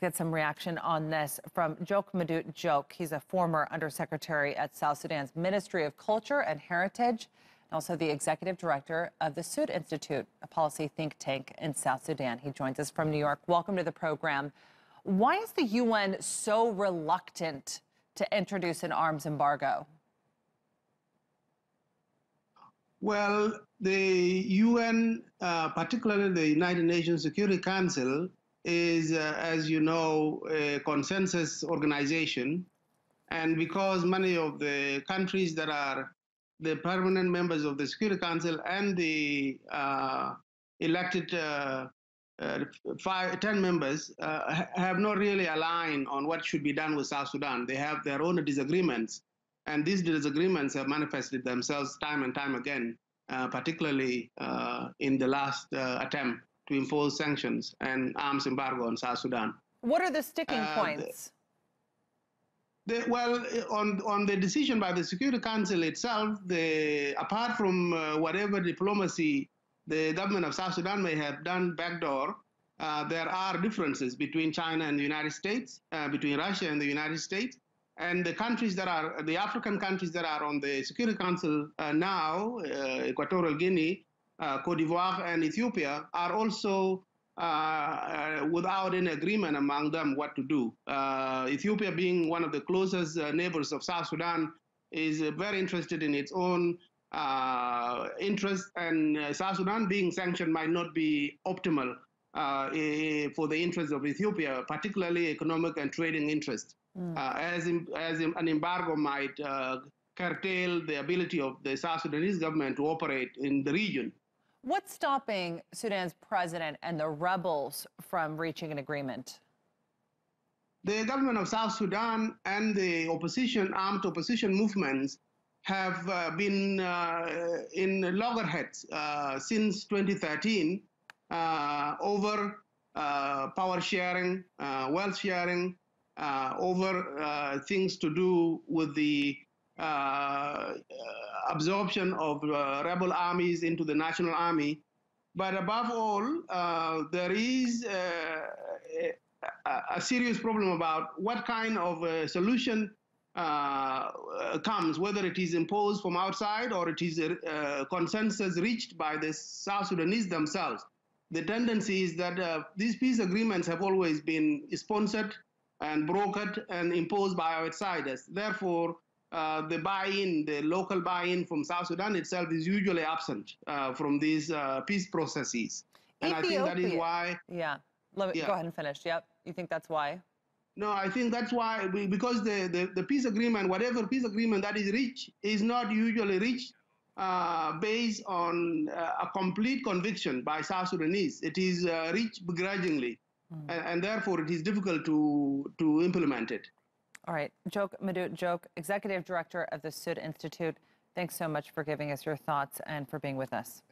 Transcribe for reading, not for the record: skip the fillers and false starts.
Get some reaction on this from Jok Madut Jok. He's a former undersecretary at South Sudan's Ministry of Culture and Heritage, and also the executive director of the Sudd Institute, a policy think tank in South Sudan. He joins us from New York. Welcome to the program. Why is the UN so reluctant to introduce an arms embargo? Well, the UN, particularly the United Nations Security Council, is, as you know, a consensus organization. And because many of the countries that are the permanent members of the Security Council and the elected 10 members have not really aligned on what should be done with South Sudan. They have their own disagreements. And these disagreements have manifested themselves time and time again, particularly in the last attempt to impose sanctions and arms embargo on South Sudan. What are the sticking points? Well, on the decision by the Security Council itself, apart from whatever diplomacy the government of South Sudan may have done backdoor, there are differences between China and the United States, between Russia and the United States. And the countries that are, the African countries that are on the Security Council now, Equatorial Guinea, Cote d'Ivoire, and Ethiopia, are also without any agreement among them what to do. Ethiopia, being one of the closest neighbors of South Sudan, is very interested in its own interest, and South Sudan being sanctioned might not be optimal for the interests of Ethiopia, particularly economic and trading interests. As an embargo might curtail the ability of the South Sudanese government to operate in the region. What's stopping Sudan's president and the rebels from reaching an agreement? The government of South Sudan and the armed opposition movements have been in loggerheads since 2013 over power sharing, wealth sharing, over things to do with the absorption of rebel armies into the national army. But above all, there is a serious problem about what kind of solution comes, whether it is imposed from outside or it is a consensus reached by the South Sudanese themselves. The tendency is that these peace agreements have always been sponsored and brokered and imposed by outsiders. Therefore, the buy-in, the local buy-in from South Sudan itself is usually absent from these peace processes. And I think that is why... Yeah. Go ahead and finish. Yep. You think that's why? No, I think that's why, because the peace agreement, whatever peace agreement that is reached, is not usually reached based on a complete conviction by South Sudanese. It is reached begrudgingly, and therefore it is difficult to implement it. All right. Jok Madut Jok, Executive Director of the Sudd Institute, thanks so much for giving us your thoughts and for being with us.